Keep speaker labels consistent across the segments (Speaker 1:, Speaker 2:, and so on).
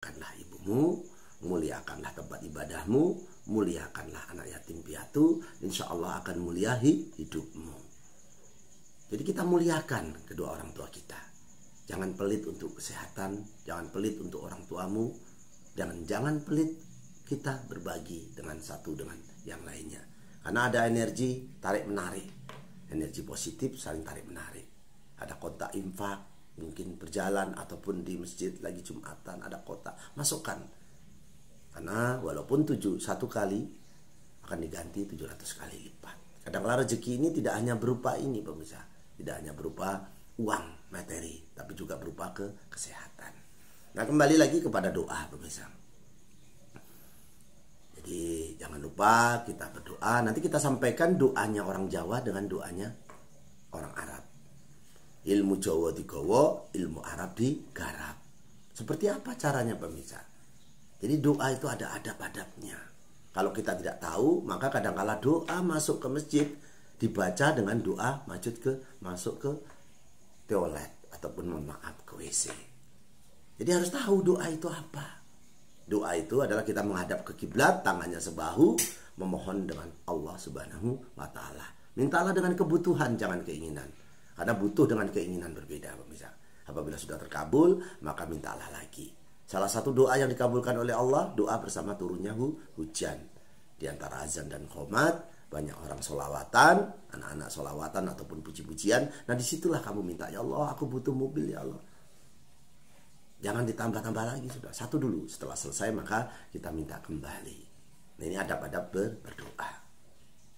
Speaker 1: muliakanlah ibumu, muliakanlah tempat ibadahmu, muliakanlah anak yatim piatu, insya Allah akan muliahi hidupmu. Jadi kita muliakan kedua orang tua kita. Jangan pelit untuk kesehatan, jangan pelit untuk orang tuamu, dan jangan pelit kita berbagi dengan satu dengan yang lainnya. Karena ada energi tarik menarik, energi positif saling tarik menarik. Ada kontak infak, mungkin berjalan ataupun di masjid lagi Jumatan ada kotak, masukkan. Karena walaupun satu kali akan diganti 700 kali lipat. Kadang-kadang rezeki ini tidak hanya berupa ini pemirsa, tidak hanya berupa uang materi, tapi juga berupa kesehatan. Nah, kembali lagi kepada doa pemirsa. Jadi jangan lupa kita berdoa. Nanti kita sampaikan doanya orang Jawa dengan doanya orang Arab. Ilmu Jawa digawa, ilmu Arab digarap. Seperti apa caranya pemirsa? Jadi doa itu ada adab-adabnya. Kalau kita tidak tahu, maka kadang-kala doa masuk ke masjid dibaca dengan doa masuk ke toilet ataupun mohon maaf ke WC. Jadi harus tahu doa itu apa. Doa itu adalah kita menghadap ke kiblat, tangannya sebahu, memohon dengan Allah Subhanahu wa taala. Mintalah dengan kebutuhan, jangan keinginan. Karena butuh dengan keinginan berbeda pemirsa. Apabila sudah terkabul, maka mintalah lagi. Salah satu doa yang dikabulkan oleh Allah, doa bersama turunnya hujan. Di antara azan dan qomat, banyak orang solawatan, anak-anak solawatan ataupun puji-pujian. Nah disitulah kamu minta, ya Allah aku butuh mobil ya Allah. Jangan ditambah-tambah lagi, sudah satu dulu. Setelah selesai maka kita minta kembali. Nah ini adab-adab berdoa.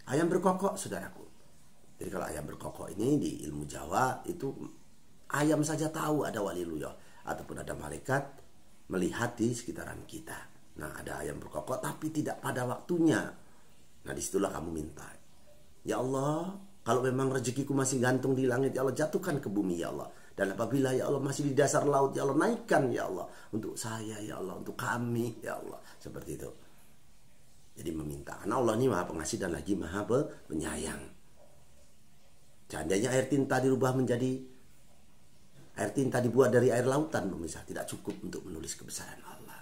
Speaker 1: Ayam berkokok saudaraku. Jadi kalau ayam berkokok ini di ilmu Jawa itu ayam saja tahu ada waliluyah ataupun ada malaikat melihat di sekitaran kita. Nah ada ayam berkokok tapi tidak pada waktunya. Nah disitulah kamu minta. Ya Allah, kalau memang rezekiku masih gantung di langit, ya Allah jatuhkan ke bumi ya Allah. Dan apabila ya Allah masih di dasar laut, ya Allah naikkan ya Allah. Untuk saya ya Allah, untuk kami ya Allah. Seperti itu. Jadi meminta. Karena Allah ini maha pengasih dan lagi maha penyayang. Seandainya air tinta dirubah menjadi air tinta dibuat dari air lautan pemirsa, tidak cukup untuk menulis kebesaran Allah.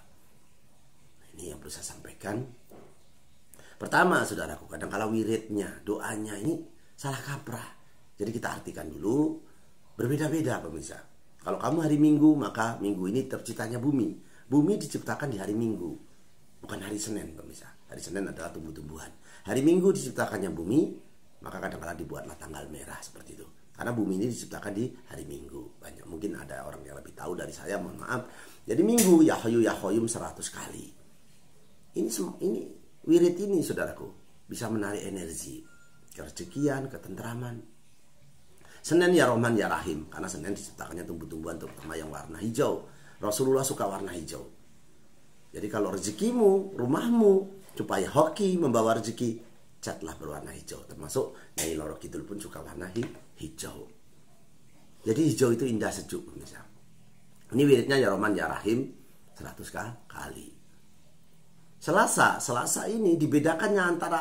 Speaker 1: Nah, ini yang perlu saya sampaikan. Pertama saudaraku, kadang-kala wiridnya, doanya ini salah kaprah. Jadi kita artikan dulu, berbeda-beda pemirsa. Kalau kamu hari Minggu, maka Minggu ini terciptanya bumi. Bumi diciptakan di hari Minggu, bukan hari Senin pemirsa. Hari Senin adalah tumbuh-tumbuhan. Hari Minggu diciptakannya bumi, maka kadang-kadang dibuatlah tanggal merah seperti itu. Karena bumi ini diciptakan di hari Minggu. Banyak mungkin ada orang yang lebih tahu dari saya, mohon maaf. Jadi Minggu ya hayu ya qayyum 100 kali. Ini wirid ini saudaraku bisa menarik energi, kerezekian, ketentraman. Senin ya Rahman ya Rahim, karena Senin diciptakannya tumbuh-tumbuhan terutama yang warna hijau. Rasulullah suka warna hijau. Jadi kalau rezekimu, rumahmu supaya hoki membawa rezeki, catlah berwarna hijau. Termasuk Nyai Loro Kidul pun suka warna hijau. Jadi hijau itu indah sejuk pemirsa. Ini wiridnya ya Rahman ya Rahim 100 kali. Selasa ini dibedakannya antara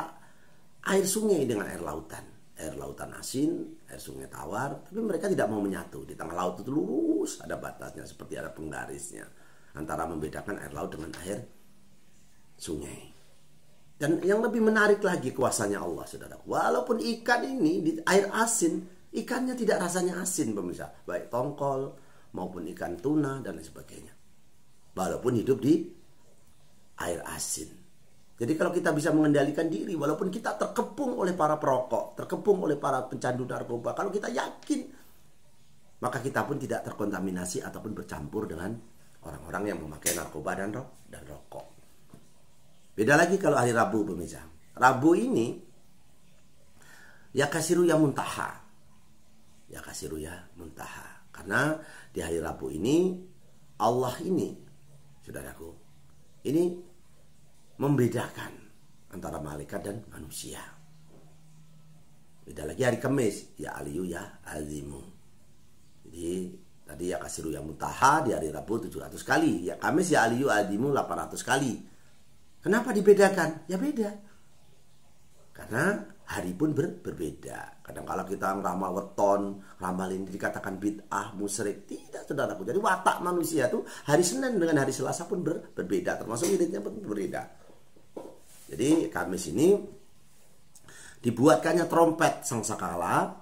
Speaker 1: air sungai dengan air lautan. Air lautan asin, air sungai tawar, tapi mereka tidak mau menyatu. Di tengah laut itu lurus, ada batasnya seperti ada penggarisnya antara membedakan air laut dengan air sungai. Dan yang lebih menarik lagi kuasanya Allah saudara. Walaupun ikan ini di air asin, ikannya tidak rasanya asin pemirsa. Baik tongkol maupun ikan tuna dan lain sebagainya. Walaupun hidup di air asin. Jadi kalau kita bisa mengendalikan diri, walaupun kita terkepung oleh para perokok, terkepung oleh para pencandu narkoba, kalau kita yakin, maka kita pun tidak terkontaminasi ataupun bercampur dengan orang-orang yang memakai narkoba dan rokok. Beda lagi kalau hari Rabu pemirsa. Rabu ini ya kasiru ya muntaha. Ya kasiru ya muntaha. Karena di hari Rabu ini Allah ini saudaraku, ini membedakan antara malaikat dan manusia. Beda lagi hari Kamis, ya aliyu ya azimu. Jadi tadi ya kasiru ya muntaha, di hari Rabu 700 kali. Ya Kamis ya aliyu azimu 800 kali. Kenapa dibedakan? Ya beda. Karena hari pun berbeda. Kadang kala kita ngeramal weton, ramal ini dikatakan bid'ah, musyrik. Tidak, saudaraku. Jadi watak manusia itu hari Senin dengan hari Selasa pun berbeda, termasuk wiridnya pun berbeda. Jadi Kamis ini dibuatkannya trompet sangkakala.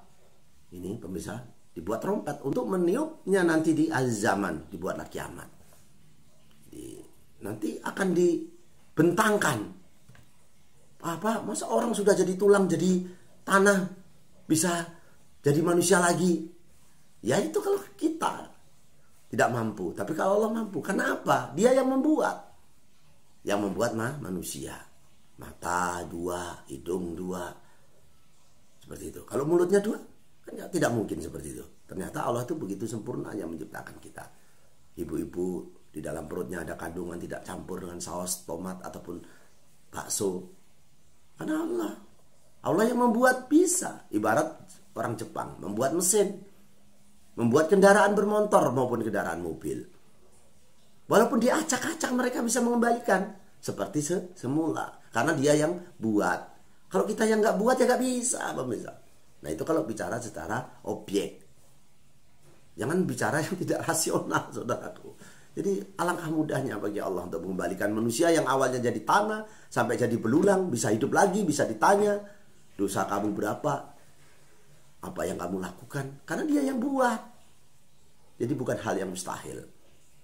Speaker 1: Ini pemirsa, dibuat trompet untuk meniupnya nanti di akhir zaman, dibuatlah kiamat. Nanti akan dibentangkan. Apa? Masa orang sudah jadi tulang, jadi tanah, bisa jadi manusia lagi? Ya itu kalau kita tidak mampu. Tapi kalau Allah mampu. Kenapa? Dia yang membuat. Yang membuat manusia. Mata 2, hidung 2. Seperti itu. Kalau mulutnya 2, kan tidak mungkin seperti itu. Ternyata Allah itu begitu sempurnanya menciptakan kita. Ibu-ibu di dalam perutnya ada kandungan tidak campur dengan saus tomat ataupun bakso. Karena Allah yang membuat bisa. Ibarat orang Jepang membuat mesin, membuat kendaraan bermotor maupun kendaraan mobil. Walaupun diacak-acak mereka bisa mengembalikan seperti semula. Karena dia yang buat. Kalau kita yang nggak buat ya nggak bisa, pemirsa. Nah itu kalau bicara secara objek. Jangan bicara yang tidak rasional, saudaraku. Jadi alangkah mudahnya bagi Allah untuk mengembalikan manusia yang awalnya jadi tanah sampai jadi belulang, bisa hidup lagi, bisa ditanya dosa kamu berapa, apa yang kamu lakukan, karena dia yang buat. Jadi bukan hal yang mustahil.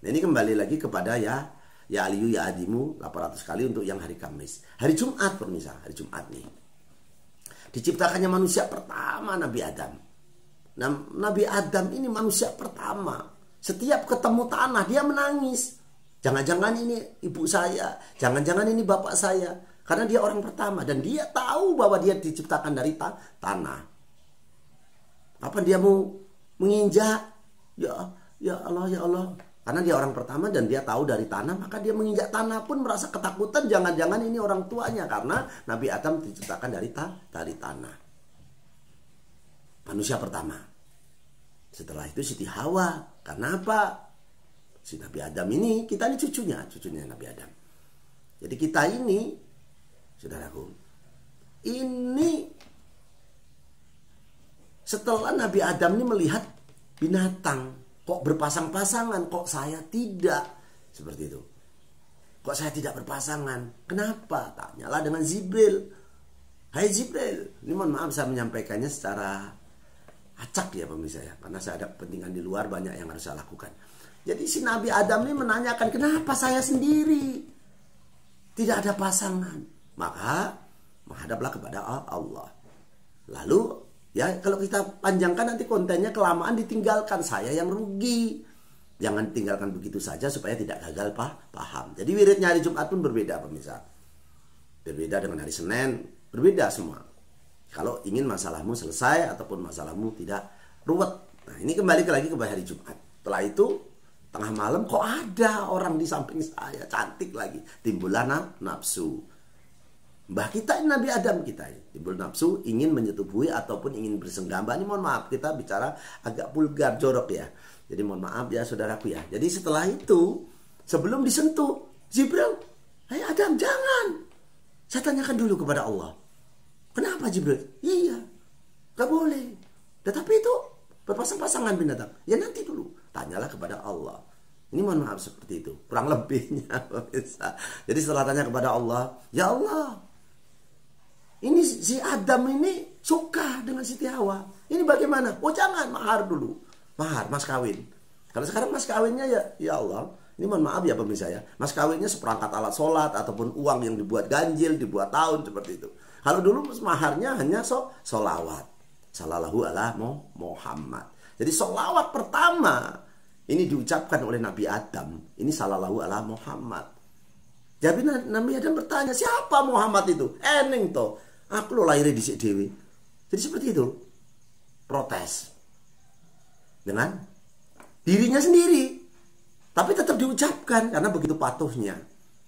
Speaker 1: Nah, ini kembali lagi kepada ya aliyu ya adimu 800 kali untuk yang hari Kamis. Hari Jumat pemirsa, hari Jumat nih. Diciptakannya manusia pertama Nabi Adam. Nah, Nabi Adam ini manusia pertama. Setiap ketemu tanah dia menangis. Jangan-jangan ini ibu saya, jangan-jangan ini bapak saya. Karena dia orang pertama dan dia tahu bahwa dia diciptakan dari tanah. Apa dia mau menginjak? Ya Allah, ya Allah. Karena dia orang pertama dan dia tahu dari tanah, maka dia menginjak tanah pun merasa ketakutan. Jangan-jangan ini orang tuanya, karena Nabi Adam diciptakan dari tanah. Manusia pertama. Setelah itu Siti Hawa. Karena apa? Si Nabi Adam ini, kita ini cucunya Nabi Adam. Jadi kita ini, saudaraku, ini setelah Nabi Adam ini melihat binatang, kok berpasang-pasangan, kok saya tidak, seperti itu. Kok saya tidak berpasangan? Kenapa? Tanyalah dengan Jibril. Hai Jibril, ini mohon maaf saya menyampaikannya secara acak ya pemirsa ya, karena saya ada kepentingan di luar, banyak yang harus saya lakukan. Jadi si Nabi Adam ini menanyakan, kenapa saya sendiri tidak ada pasangan? Maka menghadaplah kepada Allah. Lalu ya kalau kita panjangkan nanti kontennya kelamaan ditinggalkan, saya yang rugi. Jangan tinggalkan begitu saja supaya tidak gagal paham. Jadi wiridnya hari Jumat pun berbeda pemirsa. Berbeda dengan hari Senin, berbeda semua. Kalau ingin masalahmu selesai ataupun masalahmu tidak ruwet. Nah ini kembali lagi ke hari Jumat. Setelah itu tengah malam kok ada orang di samping saya, cantik lagi. Timbullah nafsu. Mbah kita ini Nabi Adam kita ini. Timbul nafsu ingin menyetubuhi ataupun ingin bersenggama. Ini mohon maaf kita bicara agak vulgar, jorok ya. Jadi mohon maaf ya saudaraku ya. Jadi setelah itu sebelum disentuh Jibril, hai Adam jangan. Saya tanyakan dulu kepada Allah. Kenapa Jibril? Iya, gak boleh. Tetapi itu berpasang-pasangan binatang. Ya nanti dulu. Tanyalah kepada Allah. Ini mohon maaf seperti itu. Kurang lebihnya. Jadi setelah tanya kepada Allah. Ya Allah. Ini si Adam ini suka dengan Siti Hawa. Ini bagaimana? Oh jangan, mahar dulu. Mahar, mas kawin. Kalau sekarang mas kawinnya ya Allah. Ini mohon maaf ya pemirsa ya. Mas kawinnya seperangkat alat sholat ataupun uang yang dibuat ganjil, dibuat tahun seperti itu. Kalau dulu maharnya hanya solawat. Sallallahu ala Muhammad. Jadi solawat pertama ini diucapkan oleh Nabi Adam. Ini sallallahu ala Muhammad. Jadi Nabi Adam bertanya, siapa Muhammad itu? Eneng toh. Aku lo lahir di dewi. Jadi seperti itu. Protes. Dengan dirinya sendiri. Tapi tetap diucapkan karena begitu patuhnya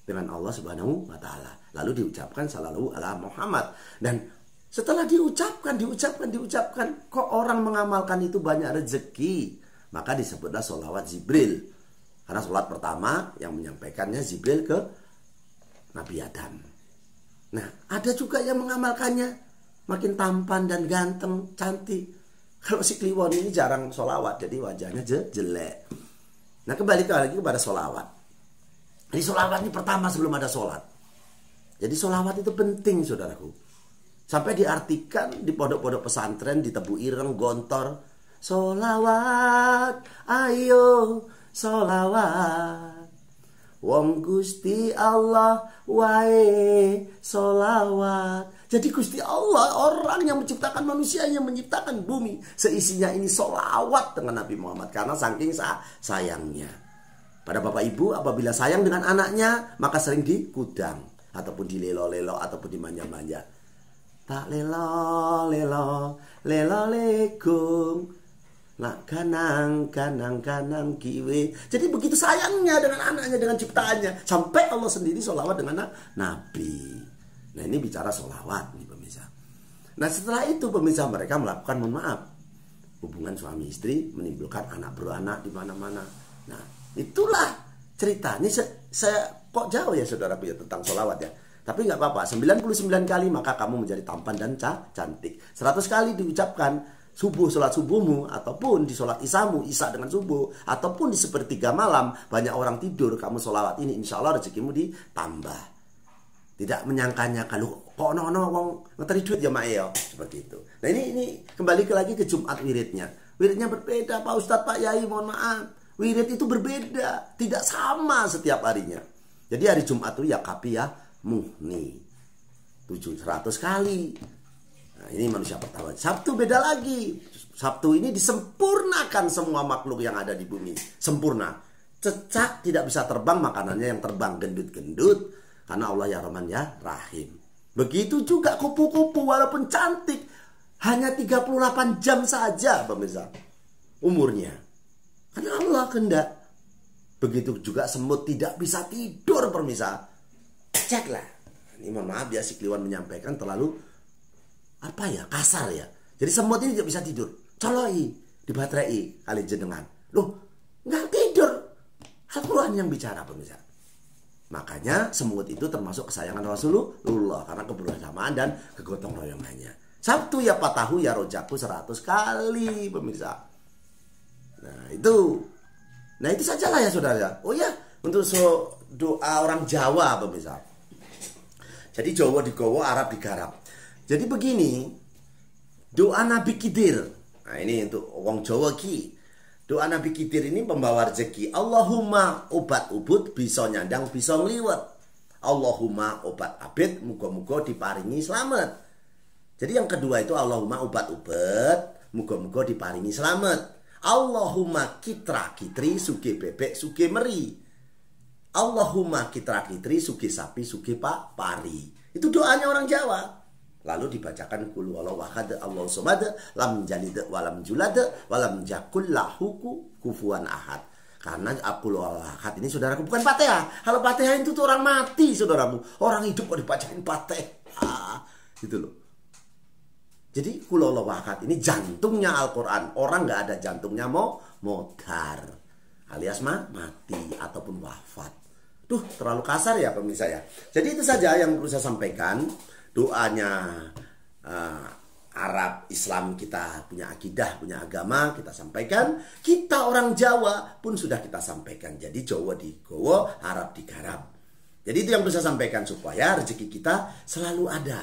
Speaker 1: dengan Allah Subhanahu wa taala. Lalu diucapkan sallallahu ala Muhammad. Dan setelah diucapkan, kok orang mengamalkan itu banyak rezeki. Maka disebutlah sholawat Jibril. Karena sholat pertama yang menyampaikannya Jibril ke Nabi Adam. Nah, ada juga yang mengamalkannya makin tampan dan ganteng, cantik. Kalau si Kliwon ini jarang sholawat, jadi wajahnya jelek. Nah, kembali lagi kepada sholawat. Jadi sholawat ini pertama sebelum ada sholat. Jadi sholawat itu penting, saudaraku. Sampai diartikan di pondok-pondok pesantren, di Tebu Ireng, Gontor, sholawat, ayo sholawat. Wong Gusti Allah wae sholawat. Jadi Gusti Allah, orang yang menciptakan manusia, yang menciptakan bumi, seisinya ini sholawat dengan Nabi Muhammad. Karena saking sayangnya. Pada bapak ibu, apabila sayang dengan anaknya, maka sering dikudang, ataupun dilelo-lelo, ataupun dimanja-manja. Tak lelo, lelo, lelo legung, nak kanang, kanang, kanang kiwe. Jadi begitu sayangnya dengan anaknya, dengan ciptaannya. Sampai Allah sendiri sholawat dengan Nabi. Nah, ini bicara sholawat nih pemirsa. Nah, setelah itu pemirsa, mereka melakukan, mohon maaf, hubungan suami istri, menimbulkan anak beranak di mana-mana. Nah, itulah cerita. Ini saya kok jauh ya saudara ya tentang sholawat ya. Tapi nggak apa-apa, 99 kali maka kamu menjadi tampan dan cantik. 100 kali diucapkan subuh, sholat subuhmu, ataupun di sholat isamu, isa dengan subuh, ataupun di sepertiga malam banyak orang tidur, kamu sholawat ini, insya Allah rezekimu ditambah. Tidak menyangkanya kalau kok nono wong ngeteri duit ya mak ya, seperti itu. Nah, ini kembali lagi ke Jumat wiridnya. Wiridnya berbeda Pak Ustadz, Pak Yai, mohon maaf. Wirid itu berbeda, tidak sama setiap harinya. Jadi hari Jumat itu ya kapiyah muhni 700 kali. Nah, ini manusia pertama. Sabtu beda lagi. Sabtu ini disempurnakan semua makhluk yang ada di bumi. Sempurna. Cecak tidak bisa terbang, makanannya yang terbang gendut-gendut. Karena Allah ya Rahman ya Rahim. Begitu juga kupu-kupu walaupun cantik, hanya 38 jam saja pemirsa umurnya. Karena Allah kehendak. Begitu juga semut tidak bisa tidur pemirsa. Ceklah. Ini mohon maaf ya, si Kliwon menyampaikan terlalu apa ya, kasar ya. Jadi semut ini tidak bisa tidur. Coloi, dibaterai kali jenengan. Loh, nggak tidur. Al-Quran yang bicara pemirsa. Makanya semut itu termasuk kesayangan Rasulullah karena kebersamaan dan kegotong royongannya. Sabtu ya patahu ya rojaku 100 kali pemirsa. Nah itu sajalah ya saudara. Oh ya, untuk doa orang Jawa pemirsa. Jadi Jawa digowo, Arab digarap. Jadi begini, doa Nabi Khidir. Nah ini untuk wong Jawa ki. Doa Nabi Khidir ini pembawa rezeki. Allahumma obat ubud bisa nyandang bisa ngliwet. Allahumma obat abid muga-muga diparingi selamat. Jadi yang kedua itu Allahumma obat ubud muga-muga diparingi selamat. Allahumma kitra kitri suge bebek suge meri. Allahumma kitra kitri suge sapi suge pari. Itu doanya orang Jawa. Lalu dibacakan kul wallahu ahad Allahu samad lam yalid walam yulad walam yakul lahu kufuwan ahad. Karena kul wallahu ahad ini saudaraku bukan Fatihah. Kalau Fatihah itu tuh orang mati saudaramu. Orang hidup kok dibacain Fatihah. Gitu loh. Jadi kul wallahu ahad ini jantungnya Al-Qur'an. Orang nggak ada jantungnya mau modar. Alias mati ataupun wafat. Duh, terlalu kasar ya pemirsa ya. Jadi itu saja yang perlu saya sampaikan. Doanya Arab, Islam, kita punya akidah, punya agama, kita sampaikan. Kita orang Jawa pun sudah kita sampaikan. Jadi Jawa digowo, Arab digarap. Jadi itu yang bisa saya sampaikan supaya rezeki kita selalu ada.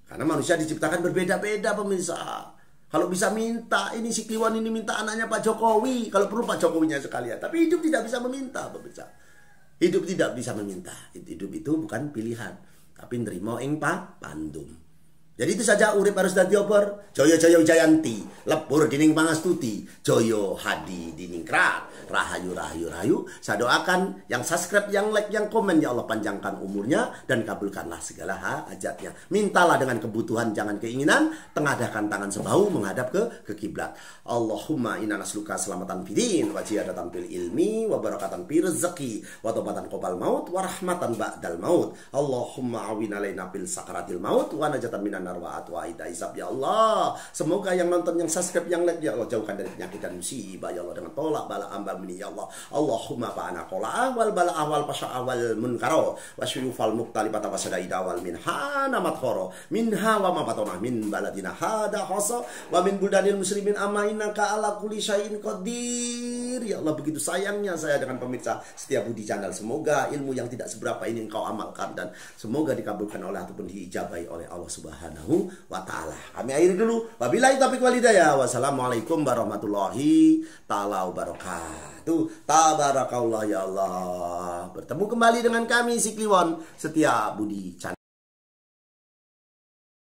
Speaker 1: Karena manusia diciptakan berbeda-beda pemirsa. Kalau bisa minta, ini si Kliwon ini minta anaknya Pak Jokowi. Kalau perlu Pak Jokowinya sekalian. Tapi hidup tidak bisa meminta pemirsa. Hidup tidak bisa meminta. Hidup itu bukan pilihan. Tapi nerimo ing pandum. Jadi itu saja urip harus dadi obor. Jaya-jaya Wijayanti, lebur dining pangastuti, Joyo Hadi diningkrat, rahayu rahayu rahayu. Saya doakan yang subscribe, yang like, yang komen, ya Allah panjangkan umurnya dan kabulkanlah segala hajatnya. Mintalah dengan kebutuhan, jangan keinginan. Tengadahkan tangan sebahu menghadap ke kiblat. Allahumma inna nasluka selamatan fidin wa ziyadatan fil ilmi wa barakatan fi rezeki wa taubatan qabal maut wa rahmatan ba'dal maut. Allahumma awin alaina fil sakaratil maut wa najatan minan narwaat wa ita isab ya Allah. Semoga yang nonton, yang subscribe, yang like ya Allah jauhkan dari penyakit dan musibah ya Allah, dengan tolak bala amba ini ya Allah. Allahumma fa'ana qala awal bala awal pasha awal munkaro wa syuyufal muqtalibata wasadaida wal minha namat khoro minha wa ma patona min baladina hada khasa wa min buldanil muslimin amma innaka ala kulli syai'in qadir. Ya Allah, begitu sayangnya saya dengan pemirsa Setia Budi Channel. Semoga ilmu yang tidak seberapa ini engkau amalkan dan semoga dikabulkan oleh ataupun diijabahi oleh Allah Subhanahu wa taala. Kami akhiri dulu. Wabillahi taufiq wal hidayah. Wassalamualaikum warahmatullahi taala wabarakatuh. Tabarakallah ya Allah. Bertemu kembali dengan kami si Kliwon Setia Budi Channel.